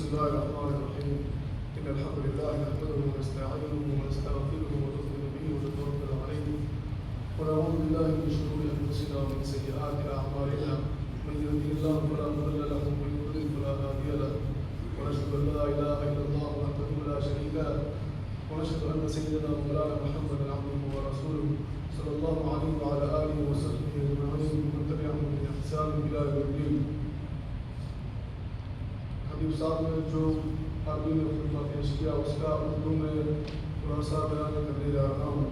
الله الرحمن الرحيم إن الحمد لله نحمده ونستعينه ونستغفره ونؤمن به ونتوكل عليه ونعوذ بالله من شرور أنفسنا ومن سيئات أعمالنا من يهده الله فلا مضل له ومن يضلل فلا هادي له ونشهد أن لا إله إلا الله وحده لا شريك له ونشهد أن سيدنا مولانا محمدا عبده ورسوله صلى الله عليه وعلى آله وصحبه أجمعين ومن تبعهم بإحسان إلى يوم الدين. حبیب صاحب نے جو عربی میں خطبہ پیش کیا اس کا اردو میں خلاصہ بیان کرنے جا رہا ہوں.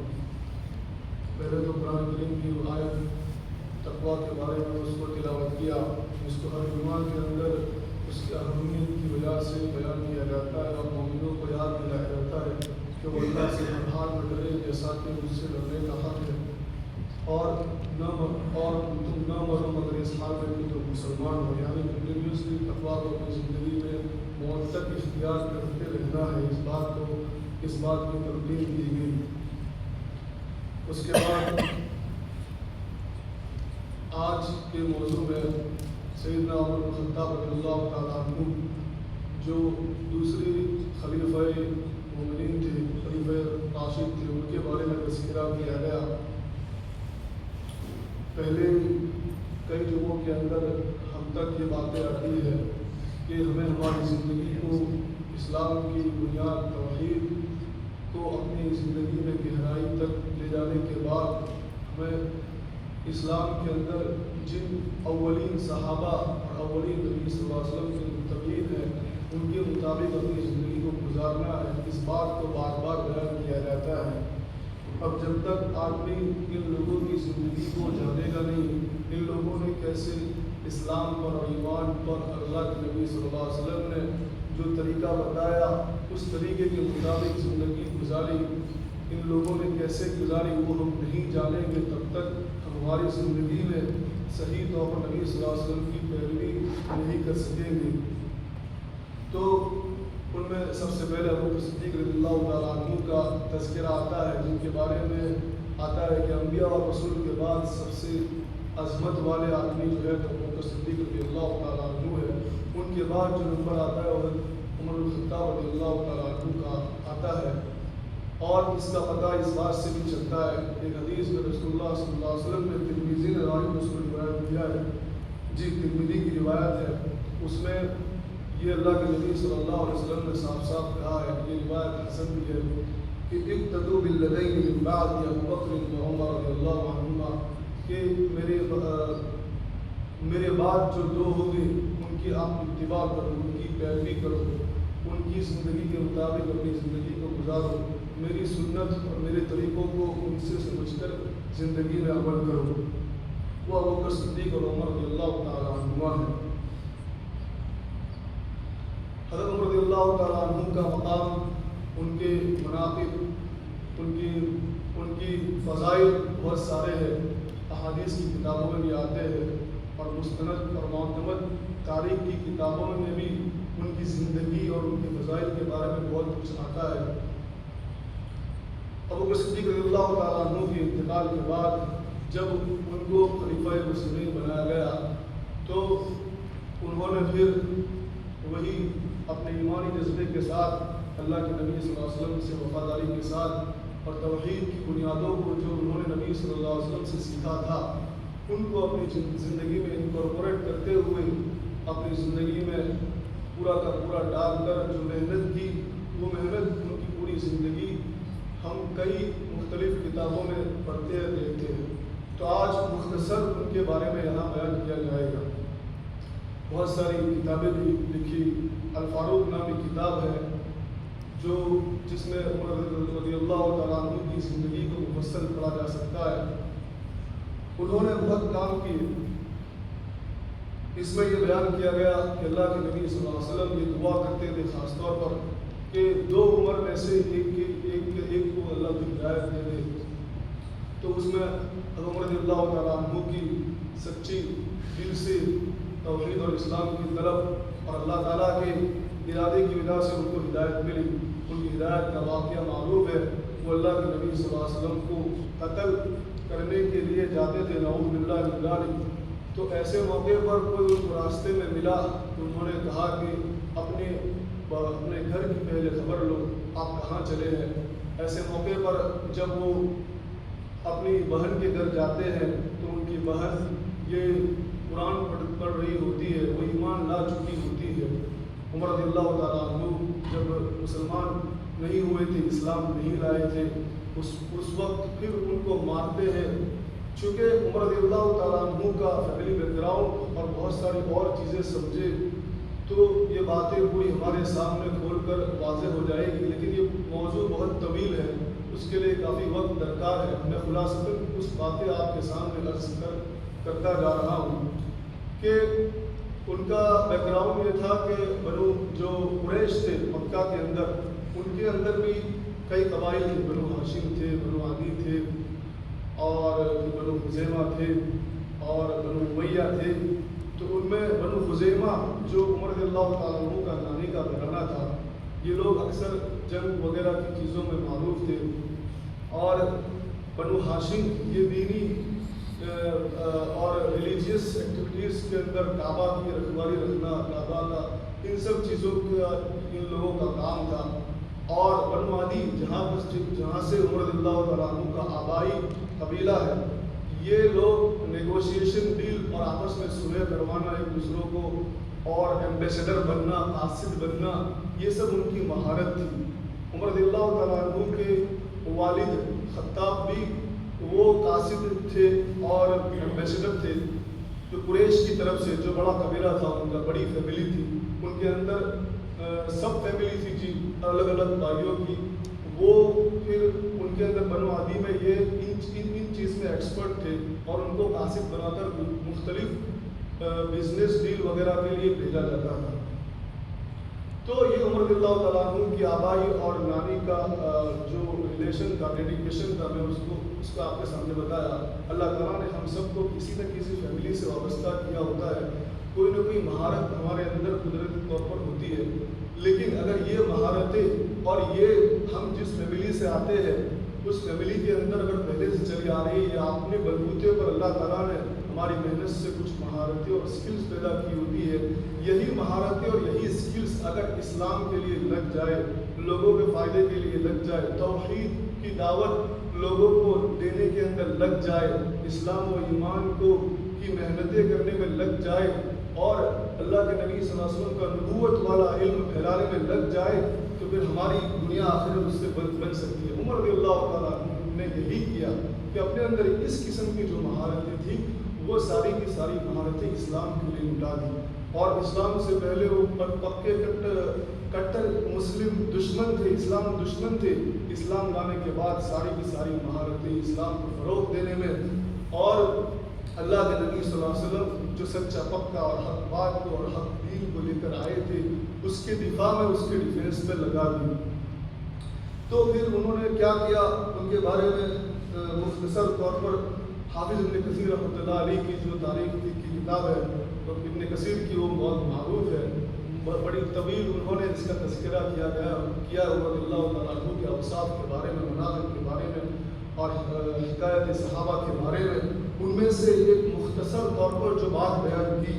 پہلے تو قرآن کریم کی آیت تقویٰ کے بارے میں اس کو تلاوت کیا جس کو ہر جمعہ کے اندر اس کی اہمیت کی وجہ سے بیان کیا جاتا ہے اور مومنوں کو یاد دلایا جاتا ہے کہ وہ اللہ سے ہر حال میں ڈرے جیسا کہ مجھ سے ڈرنے کا حق ہے اور تم نہ مرو مگر اس حال میں کہ تم مسلمان ہو. یعنی کنٹینیوسلی تقویٰ کو اپنی زندگی میں معتق اختیار کرتے رہنا ہے. اس بات کی ترغیب دی گئی. اس کے بعد آج کے موضوع میں سیدنا عمر بن الخطاب رضی اللہ تعالیٰ عنہ جو دوسری خلیفہ مومنین تھے, خلیفہ راشد تھے, ان کے بارے میں تذکرہ کیا گیا. پہلے کئی جگہوں کے اندر ہم تک یہ باتیں آتی ہے کہ ہمیں ہماری زندگی کو اسلام کی بنیاد توحید کو اپنی زندگی میں گہرائی تک لے جانے کے بعد ہمیں اسلام کے اندر جن اولین صحابہ اور اولین نبی صلی اللہ علیہ وسلم کے متبعین ہیں ان کے مطابق اپنی زندگی کو گزارنا ہے. اس بات کو بار بار بیان کیا جاتا ہے. اب جب تک آدمی ان لوگوں کی زندگی کو جانے گا نہیں, ان لوگوں نے کیسے اسلام پر اور ایمان پر اللہ کے نبی صلی اللہ علیہ وسلم نے جو طریقہ بتایا اس طریقے کے مطابق زندگی گزاری, ان لوگوں نے کیسے گزاری, وہ ہم نہیں جانیں گے تب تک ہم ہماری زندگی میں صحیح طور پر نبی صلی اللہ علیہ وسلم کی پیروی نہیں کر سکیں گے. تو ان میں سب سے پہلے ابو بکر صدیق رضی اللہ تعالیٰ عنہ کا تذکرہ آتا ہے جن کے بارے میں آتا ہے کہ انبیاء اور رسول کے بعد سب سے عظمت والے آدمی جو ہے تو ابو بکر صدیق رضی اللہ تعالیٰ عنہ ہے. ان کے بعد جو نمبر آتا ہے وہ عمر بن الخطاب رضی اللہ تعالیٰ عنہ کا آتا ہے. اور اس کا پتہ اس بات سے بھی چلتا ہے ایک حدیث میں رسول اللہ صلی اللہ علیہ وسلم نے ترمذی نے راوی اس کو روایت دیا ہے, ترمذی کی روایت ہے, اس میں یہ اللہ کے نبی صلی اللہ علیہ وسلم نے صاف صاف کہا ہے, یہ روایت حسن بھی ہے کہ اقتدوا بالذین من بعد ابو بکر و عمر رضی اللہ عنہما, کہ میرے بعد جو دو ہوں گے ان کی آپ اتباع کرو, ان کی پیروی کرو, ان کی زندگی کے مطابق اپنی زندگی کو گزارو, میری سنت اور میرے طریقوں کو ان سے سمجھ کر زندگی میں عمل کرو. وہ ابو بکر صدیق اور عمر رضی اللہ تعالیٰ عنہما ہے. حضرت عمر رضی اللہ تعالیٰ عنہ کا مقام, ان کے مناقب, ان کی فضائل بہت سارے ہیں, احادیث کی کتابوں میں بھی آتے ہیں اور مستند اور معتمد تاریخ کی کتابوں میں بھی ان کی زندگی اور ان کے فضائل کے بارے میں بہت کچھ آتا ہے. ابو بکر صدیق رضی اللہ تعالیٰ عنہ کے انتقال کے بعد جب ان کو خلیفہ مسلمین بنایا گیا تو انہوں نے پھر وہی اپنے ایمانی جذبے کے ساتھ اللہ کے نبی صلی اللہ علیہ وسلم سے وفاداری کے ساتھ اور توحید کی بنیادوں کو جو انہوں نے نبی صلی اللہ علیہ وسلم سے سیکھا تھا ان کو اپنی زندگی میں انکارپوریٹ کرتے ہوئے اپنی زندگی میں پورا کا پورا ڈال کر جو محنت کی وہ محنت ان کی پوری زندگی ہم کئی مختلف کتابوں میں پڑھتے ہیں دیکھتے ہیں. تو آج مختصر ان کے بارے میں یہاں بیان کیا جائے گا. بہت ساری کتابیں بھی لکھی. الفاروق نامی کتاب ہے جس میں عمر رضی اللہ تعالیٰ عنہ کی زندگی کو مفصل پڑھا جا سکتا ہے. انہوں نے بہت کام کیے. اس میں یہ بیان کیا گیا کہ اللہ کے نبی صلی اللہ علیہ وسلم یہ دعا کرتے تھے خاص طور پر کہ دو عمر میں سے ایک کو اللہ کی ہدایت دے دے. تو اس میں عمر رضی اللہ تعالیٰ عنہ کی سچی دل سے توحید اور اسلام کی طرف اور اللہ تعالیٰ کے ارادے کی وجہ سے ان کو ہدایت ملی. ان کی ہدایت کا واقعہ معروف ہے. وہ اللہ کے نبی صلی اللہ علیہ وسلم کو قتل کرنے کے لیے جاتے تھے, نعوذ باللہ من ذلک. تو ایسے موقع پر کوئی ان کو راستے میں ملا تو انہوں نے کہا کہ اپنے اپنے گھر کی پہلے خبر لو، آپ کہاں چلے ہیں۔ ایسے موقع پر جب وہ اپنی بہن کے گھر جاتے ہیں تو ان کی بہن یہ قرآن پڑھ رہی ہوتی ہے، وہ ایمان لا چکی ہوتی ہے۔ عمر رضی اللہ تعالیٰ عنہ جب مسلمان نہیں ہوئے تھے، اسلام نہیں لائے تھے، اس وقت پھر ان کو مارتے ہیں۔ چونکہ عمر رضی اللہ تعالیٰ عنہ کا فیملی بیک گراؤنڈ اور بہت ساری اور چیزیں سمجھے تو یہ باتیں پوری ہمارے سامنے کھول کر واضح ہو جائے گی، لیکن یہ موضوع بہت طویل ہے، اس کے لیے کافی وقت درکار ہے۔ میں خلاصتاً کچھ باتیں آپ کے سامنے عرض کرتا جا رہا ہوں کہ ان کا بیک گراؤنڈ یہ تھا کہ بنو جو قریش تھے مکہ کے اندر، ان کے اندر بھی کئی قبائل تھے، بنو ہاشم تھے، بنو عدی تھے، اور بنو خزیمہ تھے، اور بنو امیہ تھے۔ تو ان میں بنو خزیمہ جو عمر رضی اللہ تعالیٰ عنہ کا نانی کا گھرانہ تھا، یہ لوگ اکثر جنگ وغیرہ کی چیزوں میں معروف تھے، اور بنو ہاشم یہ دینی اور ریلیجیس ایکٹیویٹیز کے اندر کعبہ کی رکھوالی رکھنا، کعبہ کا ان سب چیزوں کا ان لوگوں کا کام تھا۔ اور بنو عدی جہاں سے عمر رضی اللہ تعالیٰ عنہ کا آبائی قبیلہ ہے، یہ لوگ نیگوشیشن ڈیل اور آپس میں صلح کروانا ایک دوسروں کو، اور ایمبیسڈر بننا، قاصد بننا، یہ سب ان کی مہارت تھی۔ عمر رضی اللہ تعالیٰ عنہ کے والد خطاب بھی وہ قاصد تھے اور ایمبیسڈر تھے، جو قریش کی طرف سے جو بڑا قبیلہ تھا، ان کا بڑی فیملی تھی، ان کے اندر سب فیملی تھی جی الگ الگ بھائیوں کی، وہ پھر ان کے اندر بنو عدی میں یہ ان چیز میں ایکسپرٹ تھے، اور ان کو قاصد بنا کر مختلف بزنس ڈیل وغیرہ کے لیے بھیجا جاتا تھا۔ تو یہ عمر رضی اللہ تعالیٰ عنہ کی آبائی اور نانی کا جو ریلیشن کا ڈیڈیکیشن تھا، میں اس کو آپ کے سامنے بتایا۔ اللہ تعالیٰ نے ہم سب کو کسی نہ کسی فیملی سے وابستہ کیا ہوتا ہے، کوئی نہ کوئی مہارت ہمارے اندر قدرتی طور پر ہوتی ہے، لیکن اگر یہ مہارتیں اور یہ ہم جس فیملی سے آتے ہیں اس فیملی کے اندر اگر پہلے سے چلی آ رہی ہے، یا اپنے بلبوتے پر اللہ تعالیٰ نے ہماری محنت سے کچھ مہارتیں اور اسکلز پیدا کی ہوتی ہے، یہی مہارتیں اور یہی اسکلز اگر اسلام کے لیے لگ جائے، لوگوں کے فائدے کے لیے لگ جائے، توحید کی دعوت لوگوں کو دینے کے اندر لگ جائے، اسلام و ایمان کی محنتیں کرنے میں لگ جائے، اور اللہ کے نبی صلی اللہ علیہ وسلم کا نبوت والا علم پھیلانے میں لگ جائے، تو پھر ہماری دنیا آخرت اس سے بن سکتی ہے۔ عمر رضی اللہ تعالیٰ نے یہی کیا کہ اپنے اندر اس قسم کی جو مہارتیں تھیں، وہ ساری کی ساری مہارتیں اسلام کے لیے لٹا دی، اور اسلام سے پہلے وہ پکے کٹر مسلم دشمن تھے، اسلام دشمن تھے۔ اسلام لانے کے بعد ساری کی ساری مہارتیں اسلام کو فروغ دینے میں، اور اللہ کے نبی صلی اللہ علیہ وسلم جو سچا پکا اور حق بات کو اور حق دین کو لے کر آئے تھے، اس کے دفاع میں، اس کے ڈیفینس میں لگا دی۔ تو پھر انہوں نے کیا کیا، ان کے بارے میں مختصر طور پر حافظ ابن کثیر رحمۃ اللہ علیہ کی جو تاریخ کی کتاب ہے، ابن کثیر کی، وہ بہت معروف ہے، بڑی طویل انہوں نے اس کا تذکرہ کیا رضی اللہ تعالیٰ عنہ کے اوصاف کے بارے میں، مناقب کے بارے میں، اور حکایت صحابہ کے بارے میں۔ ان میں سے ایک مختصر طور پر جو بات بیان کی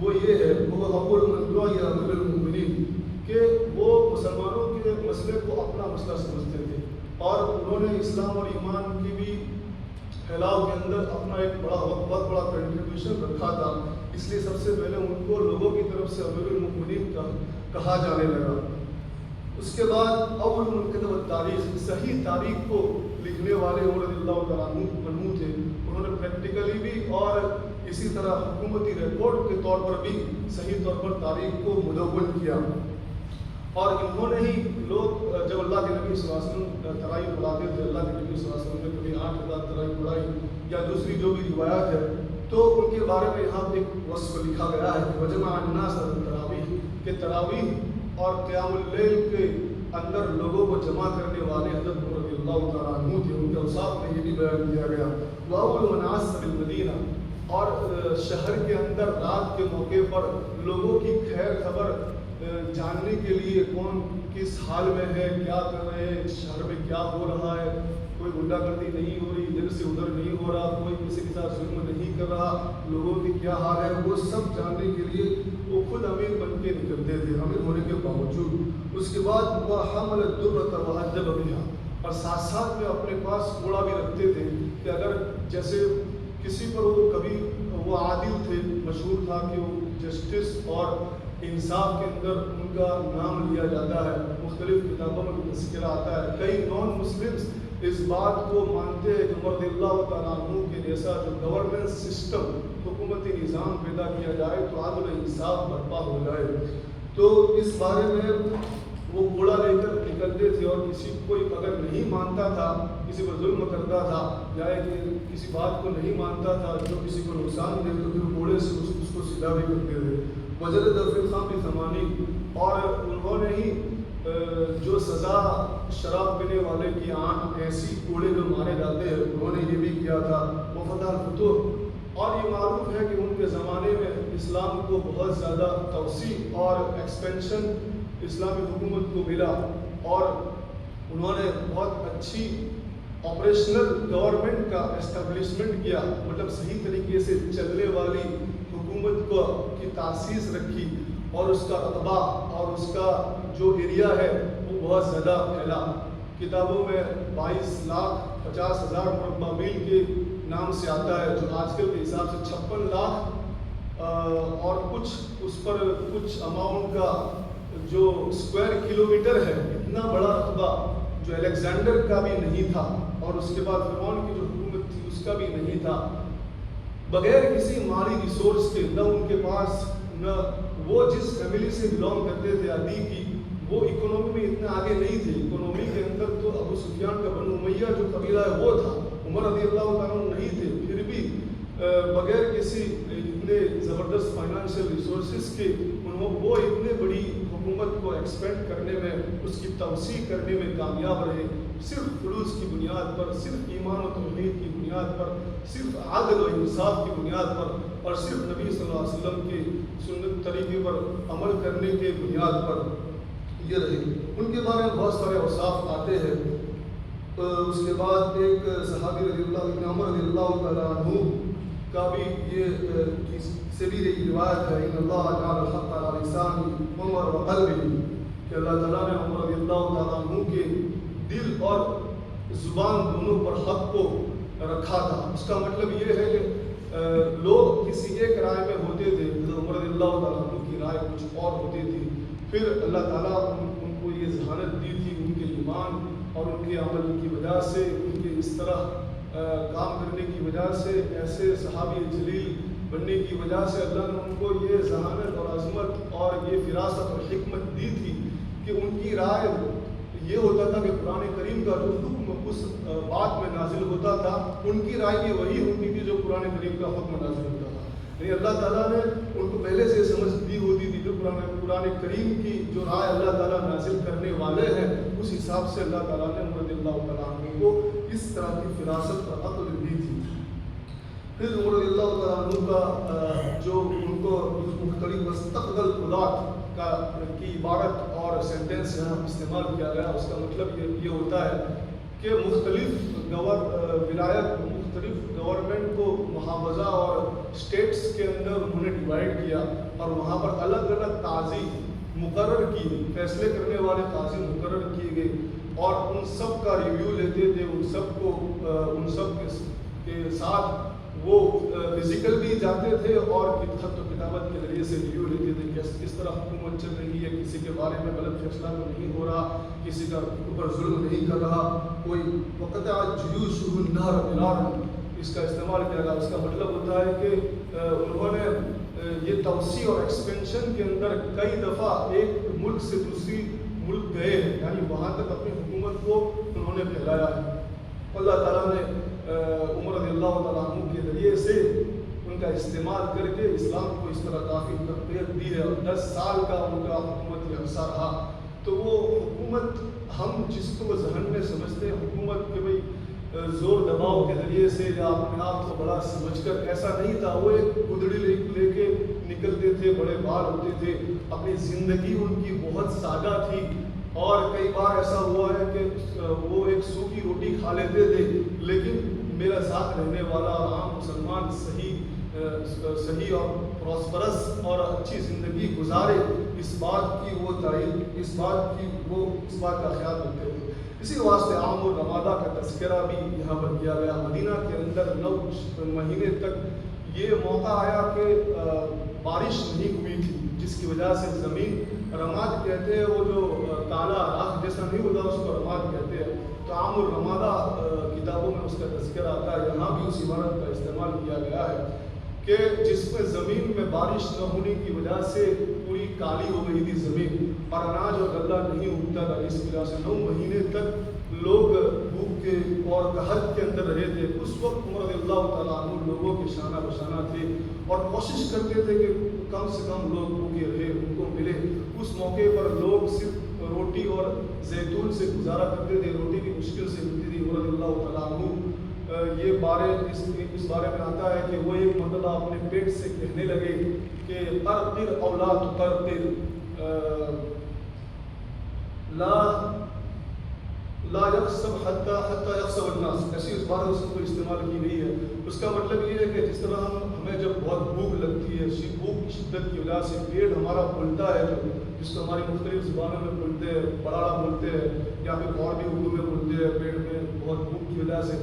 وہ یہ ہے، وہ اول من دعا یا امیر المؤمنین، کہ وہ مسلمانوں کے مسئلے کو اپنا مسئلہ سمجھتے تھے، اور انہوں نے اسلام اور ایمان کی بھی پھیلاؤ کے اندر اپنا ایک بہت بڑا کنٹریبیوشن رکھا تھا، اس لیے سب سے پہلے ان کو لوگوں کی طرف سے امیر المؤمنین کہا جانے لگا۔ اس کے بعد اول من کتب التاریخ، صحیح تاریخ کو لکھنے والے عمر رضی اللہ تعالیٰ عنہ تھے۔ انہوں نے پریکٹیکلی بھی اور اسی طرح حکومتی ریکارڈ کے طور پر بھی صحیح طور پر تاریخ کو مدون کیا، اور انہوں نے ہی لوگ جب اللہ کے نبی صلی اللہ علیہ وسلم ترائی پڑھاتے تھے، اللہ کے نبی صلی اللہ علیہ وسلم نے کبھی 8,000 ترائی پڑھائی یا دوسری جو بھی روایات ہے، تو ان کے بارے میں یہاں ایک وصف لکھا گیا ہے کہ وجمع الناس التراویح، کہ تراویح اور قیام اللیل کے اندر لوگوں کو جمع کرنے والے حضرت عمر رضی اللہ تعالیٰ عنہ تھے۔ ان کے اوصاف میں یہ بھی بیان کیا گیا، وَأَوَّلُ مَنْ عَصَّ بِالْمَدِينَةِ، اور شہر کے اندر رات کے موقع پر لوگوں کی خیر خبر جاننے کے لیے، کون کس حال میں ہے، کیا کر رہے ہیں، شہر میں کیا ہو رہا ہے، کوئی غنڈہ گردی نہیں ہو رہی، ادھر سے ادھر نہیں ہو رہا، کوئی کسی کے ساتھ ظلم نہیں کر رہا، لوگوں کی کیا حال ہے، وہ سب جاننے کے لیے وہ خود امیر بن کے نکلتے تھے امیر ہونے کے باوجود. اس کے بعد وہ حمل الدرۃ وعذب بها، اور ساتھ ساتھ میں اپنے پاس گھوڑا بھی رکھتے تھے کہ اگر جیسے کسی پر وہ کبھی وہ عادل تھے، مشہور تھا کہ وہ جسٹس اور انصاف کے اندر ان کا نام لیا جاتا ہے. مختلف کتابوں میں تذکرہ آتا ہے. کئی نان مسلمس اس بات کو مانتے ہیں کہ عمر رضی اللہ تعالیٰ عنہ کے جیسا جو گورننس سسٹم، حکومتی نظام پیدا کیا جائے تو عدل و انصاف برپا ہو جائے. تو اس بارے میں وہ گھوڑا لے کر نکلتے تھے، اور کسی کوئی اگر نہیں مانتا تھا، کسی پر ظلم کرتا تھا یا کسی بات کو نہیں مانتا تھا جو کسی کو نقصان دے، تو پھر گھوڑے سے اس کو سیدھا بھی کرتے تھے. وجلد فی الخمر ثمانین، اور انہوں نے ہی جو سزا شراب پینے والے کی آنکھ ایسی کوڑے جو مارے جاتے ہیں انہوں نے یہ بھی کیا تھا. وفتح الفتوح، اور یہ معروف ہے کہ ان کے زمانے میں اسلام کو بہت زیادہ توسیع اور ایکسپینشن اسلامی حکومت کو ملا، اور انہوں نے بہت اچھی آپریشنل گورنمنٹ کا اسٹیبلشمنٹ کیا، مطلب صحیح طریقے سے چلنے والی حکومت کو کی تاسیس رکھی، اور اس کا رقبہ اور اس کا جو ایریا ہے وہ بہت زیادہ پھیلا. کتابوں میں 22,50,000 مربع میل کے نام سے آتا ہے، جو آج کل کے حساب سے 56 لاکھ اور کچھ اس پر کچھ اماؤنٹ کا جو اسکوائر کلومیٹر ہے. اتنا بڑا رقبہ جو الیگزینڈر کا بھی نہیں تھا، اور اس کے بعد فرعون کی جو حکومت تھی اس کا بھی نہیں تھا. بغیر کسی مالی ریسورس کے، نہ ان کے پاس، نہ وہ جس فیملی سے بلانگ کرتے تھے عدی کی، وہ اکنومی میں اتنے آگے نہیں تھے. اکنومی کے اندر تو ابو سفیان کا بنو امیہ جو قبیلہ ہے وہ تھا، عمر رضی اللہ تعالیٰ عنہ نہیں تھے. پھر بھی بغیر کسی اتنے زبردست فائنانشیل ریسورسز کے وہ اتنے بڑی حکومت کو ایکسپینڈ کرنے میں، اس کی توسیع کرنے میں کامیاب رہے. صرف خلوص کی بنیاد پر، صرف ایمان و توحید کی بنیاد پر، صرف عدل و انصاف کی بنیاد پر، اور صرف نبی صلی اللہ علیہ وسلم کے سنت طریقے پر عمل کرنے کے بنیاد پر یہ رہے. ان کے بارے میں بہت سارے اوصاف آتے ہیں. اس کے بعد ایک صحابی رضی اللہ عمر رضی اللہ تعالیٰ عنہ کا بھی یہ سے بھی ایک روایت ہے، ان اللہ جعل الحق علی لسان عمر وقلبہ، کہ اللہ تعالیٰ نے عمر رضی اللہ تعالیٰ عنہ کے دل اور زبان دونوں پر حق کو رکھا تھا. اس کا مطلب یہ ہے کہ لوگ کسی ایک رائے میں ہوتے تھے، عمر رضی اللہ تعالیٰ عنہ کی رائے کچھ اور ہوتی تھی. پھر اللہ تعالیٰ ان کو یہ ذہانت دی تھی ان کے ایمان اور ان کے عمل کی وجہ سے، ان کے اس طرح کام کرنے کی وجہ سے، ایسے صحابی جلیل بننے کی وجہ سے اللہ نے ان کو یہ ذہانت اور عظمت اور یہ فراست اور حکمت دی تھی کہ ان کی رائے یہ ہوتا تھا کہ قرآن کریم کا جو حکم اس بات میں نازل ہوتا تھا، ان کی رائے بھی وہی ہوتی تھی جو قرآن کریم کا حکم نازل ہوتا تھا. یعنی اللہ تعالیٰ نے ان کو پہلے سے سمجھ دی ہوتی تھی جو قرآن کریم کی جو رائے اللہ تعالیٰ نازل کرنے والے ہیں، اس حساب سے اللہ تعالیٰ نے عمر رضی اللہ تعالیٰ عنہ کو اس طرح کی فراست اور عقل دی تھی. پھر عمر رضی اللہ تعالیٰ عنہ کا جو ان کو مختلف مستقبل خدا کی عبارت اور سینٹینس یہاں استعمال کیا گیا، اس کا مطلب یہ ہوتا ہے کہ مختلف ولایت، مختلف گورنمنٹ کو محافظہ اور اسٹیٹس کے اندر انہوں نے ڈیوائڈ کیا، اور وہاں پر الگ الگ قاضی مقرر کی، فیصلے کرنے والے قاضی مقرر کیے گئے، اور ان سب کا ریویو لیتے تھے. ان سب کے ساتھ وہ فزیکل بھی جاتے تھے اور خط و کتابت کے ذریعے سے ریویو لیتے تھے کہ کس طرح حکومت چل رہی ہے، کسی کے بارے میں غلط فیصلہ نہیں ہو رہا، کسی کا اوپر ظلم نہیں کر رہا کوئی. وقت جیوش النہر بلار اس کا استعمال کیا گیا. اس کا مطلب ہوتا ہے کہ انہوں نے یہ توسیع اور ایکسپینشن کے اندر کئی دفعہ ایک ملک سے دوسری ملک گئے ہیں، یعنی وہاں تک اپنی حکومت کو انہوں نے پھیلایا ہے. اللہ تعالیٰ نے عمر رضی اللہ تعالیٰ عنہ کے ذریعے سے ان کا استعمال کر کے اسلام کو اس طرح کافی تقویت دی ہے، اور 10 سال کا ان کا حکومت عرصہ رہا. تو وہ حکومت ہم جس کو ذہن میں سمجھتے ہیں حکومت کہ بھائی زور دباؤ کے ذریعے سے یا اپنے آپ کو بڑا سمجھ کر، ایسا نہیں تھا. وہ ایک گدڑی لے کے نکلتے تھے، بڑے بال ہوتے تھے، اپنی زندگی ان کی بہت سادہ تھی، اور کئی بار ایسا ہوا ہے کہ وہ ایک سوکھی روٹی کھا لیتے تھے، لیکن میرا ساتھ رہنے والا عام مسلمان صحیح اور پراسپرس اور اچھی زندگی گزارے، اس بات کی وہ تائید، اس بات کا خیال رکھتے تھے۔ اسی واسطے عام الرمادہ کا تذکرہ بھی یہاں پر کیا گیا۔ مدینہ کے اندر 9 مہینے تک یہ موقع آیا کہ بارش نہیں ہوئی تھی، جس کی وجہ سے زمین رماد کہتے ہیں، وہ جو کالا راکھ جیسا نہیں ہوتا اس کو رماد کہتے ہیں۔ تو عام الرمادہ کتابوں میں اس کا تذکرہ آتا ہے، یہاں بھی اس عبارت کا استعمال کیا گیا ہے کہ جس میں زمین میں بارش نہ ہونے کی وجہ سے پوری کالی ہو گئی تھی زمین، اور اناج اور غلہ نہیں اگتا تھا، جس کی وجہ سے 9 مہینے تک لوگ بھوک کے اور قحط کے اندر رہے تھے۔ اس وقت عمر رضی اللہ تعالیٰ عنہ لوگوں کے شانہ بشانہ تھے اور کوشش کرتے تھے کہ کم سے کم لوگ بھوکے رہے، ان کو ملے۔ اس موقع پر لوگ صرف روٹی اور زیتون سے گزارا کرتے تھے، روٹی بھی مشکل سے ملتی تھی۔ عمر رضی اللہ تعالیٰ عنہ یہ اس بارے میں آتا ہے کہ وہ ایک مرتبہ اپنے پیٹ سے کہنے لگے کہ قرقر او لا تقرقر، لا یقصب حتی یقصب الناس، ایسی اس بار اس کو استعمال کی گئی ہے۔ اس کا مطلب یہ ہے کہ جس طرح ہمیں جب بہت بھوک لگتی ہے، بھوک کی شدت کی وجہ سے پیٹ ہمارا پھولتا ہے، جس کو ہماری مختلف زبانوں میں بولتے ہیں، پڑاڑا بولتے ہیں، یا پھر اور بھی اردو میں بولتے ہیں، پیٹ میں بہت بھوک کی وجہ سے،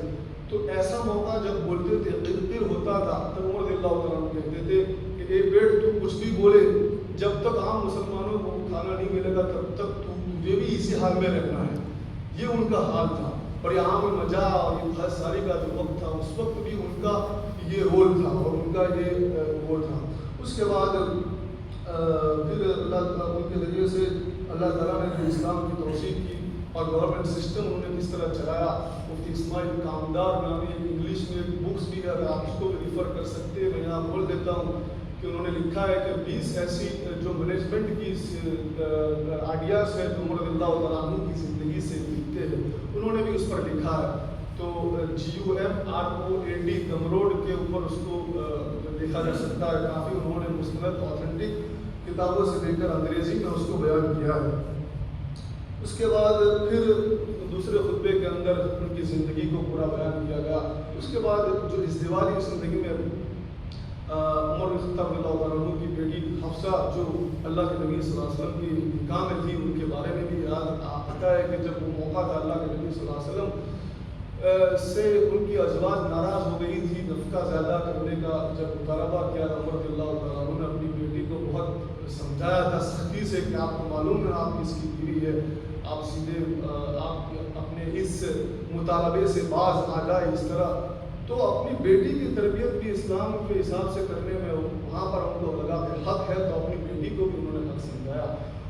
تو ایسا موقع جب بولتے تھے قرقر ہوتا تھا، تب عمر رضی اللہ تعالیٰ عنہ کہتے تھے کہ اے پیٹ تو کچھ بھی بولے، جب تک عام مسلمانوں کو کھانا نہیں ملے گا تب تک تجھے بھی اسی حال میں رہنا ہے۔ یہ ان کا حال تھا، اور یہ عام المجا اور یہ بہت ساری کا جو وقت تھا، اس وقت بھی ان کا یہ رول تھا اور ان کا یہ رول تھا۔ اس کے بعد پھر اللہ ان کے ذریعے سے اللہ تعالیٰ نے جو اسلام کی توسیع کی اور گورنمنٹ سسٹم انہوں نے کس طرح چلایا۔ مفتی اسماعیل کامدار نامی ایک انگلش میں بکس بھی ہے، اگر آپ اس کو بھی ریفر کر سکتے ہیں، میں یہاں بول دیتا ہوں کہ انہوں نے لکھا ہے کہ 20 ایسی جو مینجمنٹ کی آئیڈیاز ہے جو عمر رضی اللہ تعالیٰ عنہ کی زندگی سے ملتے ہیں، انہوں نے بھی اس پر لکھا ہے۔ تو GUMROAD گمروڈ کے اوپر اس کو دیکھا جا سکتا ہے، کافی انہوں نے مستند آتھینٹک کتابوں سے لے کر انگریزی میں اس کو بیان کیا ہے۔ اس کے بعد پھر دوسرے خطبے کے اندر ان کی زندگی کو پورا بیان کیا گیا۔ اس کے بعد جو ازدواجی زندگی میں عمر بن خطاب رضی اللہ عنہ کی بیٹی حفصہ جو اللہ کے نبی صلی اللہ علیہ وسلم کی نکاح میں تھی، ان کے بارے میں بھی یاد آتا ہے کہ جب وہ موقع تھا اللہ کے نبی صلی اللہ علیہ وسلم سے ان کی ازواج ناراض ہو گئی تھی نفقہ زیادہ کرنے کا، جب مطالبہ کیا تو عمر رضی اللہ تعالیٰ عنہ نے اپنی بیٹی کو بہت سمجھایا تھا سختی سے کہ آپ کو معلوم ہے آپ اس کی بیوی ہے، آپ سیدھے آپ اپنے اس مطالبے سے باز آ جائے۔ اس طرح تو اپنی بیٹی کی تربیت بھی اسلام کے حساب سے کرنے میں وہاں پر ان کو لگا کہ حق ہے، تو اپنی بیٹی کو بھی انہوں نے حق سمجھایا،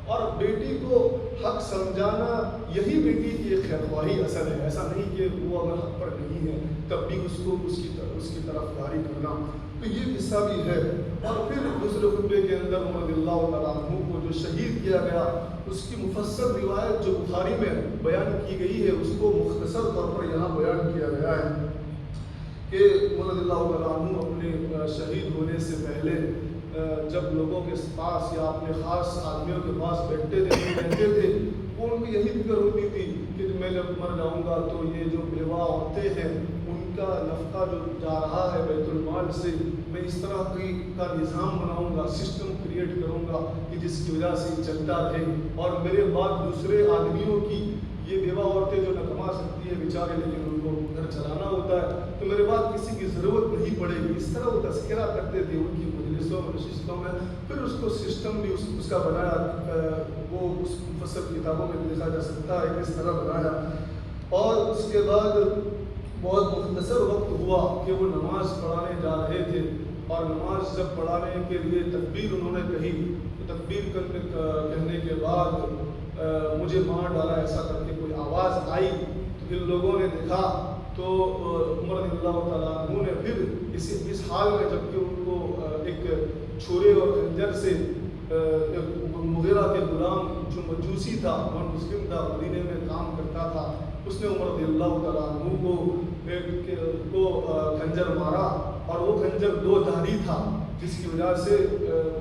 اور بیٹی کو حق سمجھانا یہی بیٹی کی ایک خیرخواہی اصل ہے۔ ایسا نہیں کہ وہ اگر حق پر نہیں ہے تب بھی اس کو اس کی طرف جاری کرنا، تو یہ قصہ بھی ہے۔ اور پھر دوسرے خطبے کے اندر عمر رضی اللہ تعالیٰ عنہ کو جو شہید کیا گیا، اس کی مفصل روایت جو بخاری میں بیان کی گئی ہے، اس کو مختصر طور پر یہاں بیان کیا گیا ہے کہ عمر رضی اللہ تعالیٰ عنہ اپنے شہید ہونے سے پہلے جب لوگوں کے پاس یا اپنے خاص آدمیوں کے پاس بیٹھتے تھے کہتے تھے، وہ ان کی یہی فکر ہوتی تھی کہ میں جب مر جاؤں گا تو یہ جو بیوہ عورتیں ہیں ان کا نفقہ جو جا رہا ہے بیت المال سے، میں اس طرح کا نظام بناؤں گا، سسٹم کریٹ کروں گا کہ جس کی وجہ سے یہ چلتا رہے، اور میرے بعد دوسرے آدمیوں کی یہ بیوہ عورتیں جو نہ کما سکتی ہے بیچارے، لیکن ان کو گھر چلانا ہوتا ہے، تو میرے بعد کسی کی ضرورت نہیں پڑے گی۔ اس طرح وہ تذکرہ کرتے تھے ان کی مجلسوں میں نشستوں میں۔ پھر اس کو سسٹم بھی اس کا بنایا، وہ اس مفصل کتابوں میں دیکھا جا سکتا ہے کس طرح بنایا۔ اور اس کے بعد بہت مختصر وقت ہوا کہ وہ نماز پڑھانے جا رہے تھے، اور نماز جب پڑھانے کے لیے تکبیر انہوں نے کہی، تو تکبیر کہنے کے بعد مجھے مار ڈالا ایسا کر کے کوئی آواز آئی، تو پھر لوگوں نے دیکھا تو عمر رضی اللہ تعالیٰ عنہ نے پھر اس حال میں جبکہ ان کو ایک چھرے اور خنجر سے مغیرہ کے غلام جو مجوسی تھا اور مسلم تھا، مدینے میں کام کرتا تھا، اس نے عمر رضی اللہ تعالیٰ عنہ کو خنجر مارا، اور وہ خنجر 2 دھاری تھا جس کی وجہ سے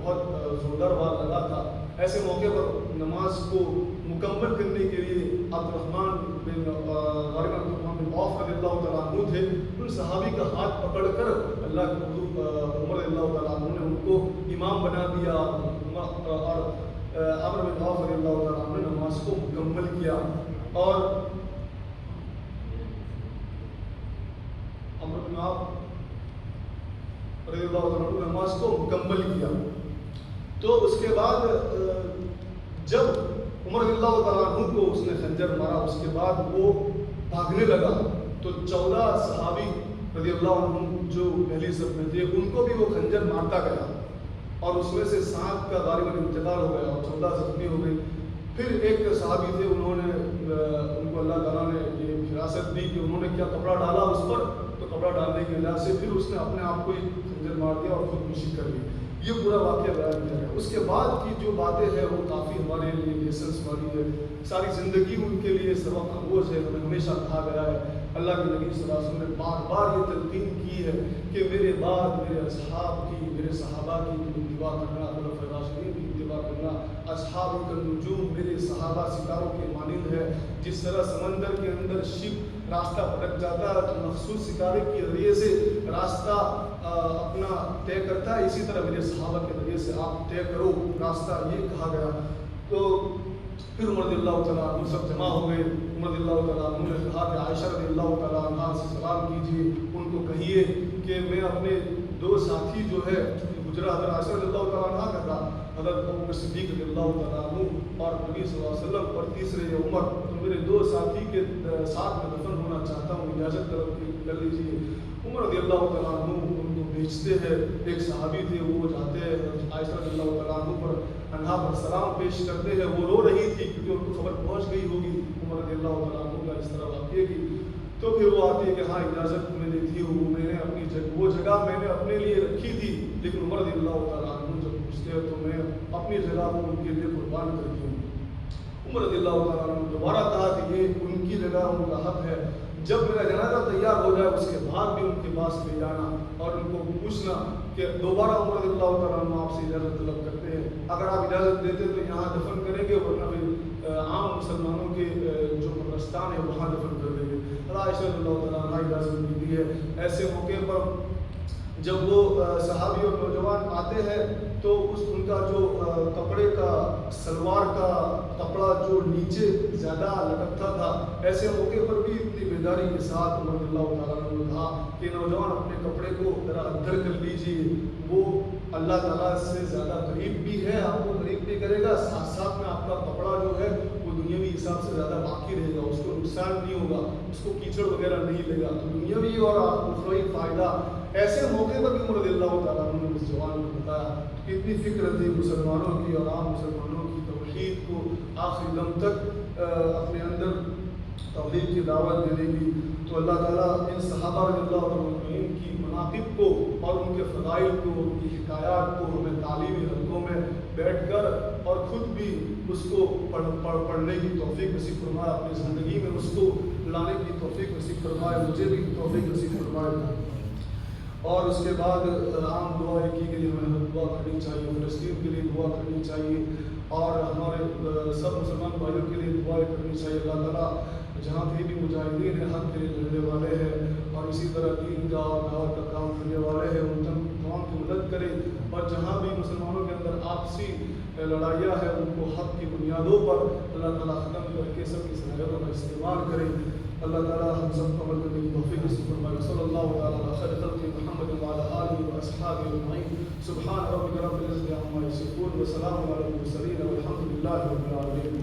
بہت زوردار وار لگا تھا۔ ایسے موقع پر نماز کو مکمل کرنے کے لیے عبد الرحمن بن عوف رضی اللہ تعالیٰ عنہ تھے، ان صحابی کا ہاتھ پکڑ کر اللہ کے حضور عمر رضی اللہ تعالیٰ عنہ نے ان کو امام بنا دیا اور عمرو بن عوف رضی اللہ تعالیٰ عنہ نے نماز کو مکمل کیا اور عمرو بن عوف رضی اللہ تعالیٰ عنہ نے نماز کو مکمل کیا. تو اس کے بعد جب عمر رضی اللہ تعالیٰ عنہ کو اس نے خنجر مارا اس کے بعد وہ بھاگنے لگا تو 14 صحابی رضی اللہ عنہ جو پہلی صف میں تھے ان کو بھی وہ خنجر مارتا گیا اور اس میں سے 7 کا غالباً انتقال ہو گیا اور 14 زخمی ہو گئی. پھر ایک صحابی تھے انہوں نے ان کو اللہ تعالیٰ نے یہ فراست دی کہ انہوں نے کیا کپڑا ڈالا اس پر تو کپڑا ڈالنے کی وجہ سے پھر اس نے اپنے آپ کو ہی خنجر مار دیا اور خودکشی کر لی. یہ پورا واقعہ بیان کیا ہے. اس کے بعد کی جو باتیں ہیں وہ کافی ہمارے لیے لیسنس والی ہے. ساری زندگی ان کے لیے سبق آموز ہے. ہمیں ہمیشہ کہا گیا ہے اللہ کے نبی صلی اللہ علیہ وسلم نے بار بار یہ تلقین کی ہے کہ میرے بعد میرے اصحاب کی میرے صحابہ کی اتباع کرنا خلفائے راشدین کی اتباع کرنا اصحاب النجوم میرے صحابہ ستاروں کے مانند ہے. جس طرح سمندر کے اندر شپ راستہ بھٹک جاتا ہے تو مخصوص ستارے کے ذریعے سے راستہ اپنا طے کرتا ہے اسی طرح میرے صحابہ کے ذریعے سے آپ طے کرو راستہ یہ کہا گیا. تو پھر عمر رضی اللہ تعالیٰ عنہ سب جمع ہو گئے. عمر رضی اللہ تعالیٰ عنہ نے کہا کہ عائشہ رضی اللہ تعالیٰ عنہ سے سلام کیجیے ان کو کہیے کہ میں اپنے 2 ساتھی جو ہے گجرا حضرت عائشہ رضی اللہ تعالیٰ عنہ کا تھا حضرت ابوبکر صدیق رضی اللہ تعالیٰ عنہ اور نبی صلی اللہ علیہ وسلم اور تیسرے عمر تو میرے 2 ساتھی کے ساتھ میں دفن ہونا چاہتا ہوں اجازت کر لیجیے. عمر رضی اللہ تعالیٰ عنہ ان کو بھیجتے ہیں. ایک صحابی تھے وہ جاتے ہیں عائشہ رضی اللہ تعالیٰ عنہ پر انہا پر سلام پیش کرتے ہیں. وہ رو رہی تھی کیونکہ ان کو خبر پہنچ گئی ہوگی عمر رضی اللہ تعالیٰ عنہ کا اس طرح واقعے کی. تو پھر وہ آتی ہے کہ ہاں اجازت میں نے دی ہو میں نے اپنی وہ جگہ میں نے اپنے لیے رکھی تھی لیکن عمر رضی اللہ تعالیٰ عنہ جب پوچھتے ہیں تو میں اپنی جگہ کو ان کے لیے قربان کرتی ہوں. عمر رضی اللہ تعالیٰ عنہ نے دوبارہ کہا کہ یہ ان کی جگہ ان کا حق ہے. جب میرا جنازہ تیار ہو جائے اس کے بعد بھی ان کے پاس لے جانا اور ان کو پوچھنا کہ دوبارہ عمر رضی اللہ تعالیٰ عنہ آپ سے اجازت طلب کرتے ہیں اگر آپ اجازت دیتے تو یہاں دفن کریں گے ورنہ پھر عام مسلمانوں کے جو قبرستان ہے وہاں دفن کر دیں گے. عائشہ رضی اللہ تعالیٰ عنہ اجازت دی ہے. ایسے موقع پر جب وہ صحابی اور نوجوان آتے ہیں تو ان کا جو کپڑے کا سلوار کا کپڑا جو نیچے زیادہ لٹکتا تھا ایسے موقع پر بھی اتنی بیداری کے ساتھ عمر رضی اللہ تعالیٰ عنہ نے کہا کہ نوجوان اپنے کپڑے کو ذرا ادھر کر لیجیے. وہ اللہ تعالیٰ سے زیادہ قریب بھی ہے آپ کو قریب بھی کرے گا ساتھ ساتھ میں آپ کا کپڑا جو ہے وہ دنیاوی حساب سے زیادہ باقی رہے گا اس کو نقصان نہیں ہوگا اس کو کیچڑ وغیرہ نہیں لے گا تو دنیاوی اور اخروی فائدہ. ایسے موقع پر بھی عمر رضی اللہ تعالیٰ عنہ نے اس جوان کو بتایا کتنی فکر تھی مسلمانوں کی اور عام مسلمانوں کی توحید کو آخری دم تک اپنے اندر توحید کی دعوت دینے کی. تو اللہ تعالیٰ ان صحابہ رضی اللہ عنہ کی مناقب کو اور ان کے فضائل کو ان کی حکایات کو ہمیں تعلیمی حلقوں میں بیٹھ کر اور خود بھی اس کو پڑھنے کی توفیق نصیب فرمائے. اپنی زندگی میں اس کو لانے کی توفیق نصیب فرمائے. مجھے بھی توفیق نصیب فرمائے. اور اس کے بعد عام دعا کی کے لیے ہمیں دعا کرنی چاہیے. فلسطین کے لیے دعا کرنی چاہیے اور ہمارے سب مسلمان بھائیوں کے لیے دعا کرنی چاہیے. اللہ تعالیٰ جہاں بھی مجاہدین حق کے لیے لڑنے والے ہیں اور اسی طرح دین کا اور دعوت کا کام کرنے والے ہیں ان تمام کی مدد کرے اور جہاں بھی مسلمانوں کے اندر آپسی لڑائیاں ہیں ان کو حق کی بنیادوں پر اللہ تعالیٰ ختم کر کے سب کی صلاحیتوں کا استعمال کرے. اللہ تعالیٰ ہم سب کو عمل کرنے کی توفیق نصیب فرمائے. صلی اللہ تعالیٰ علی خیر خلق محمد وعلی آلہ واصحابہ اجمعین. سبحان ربک رب العزۃ عما یصفون وسلام علی المرسلین والحمد للہ رب العالمین.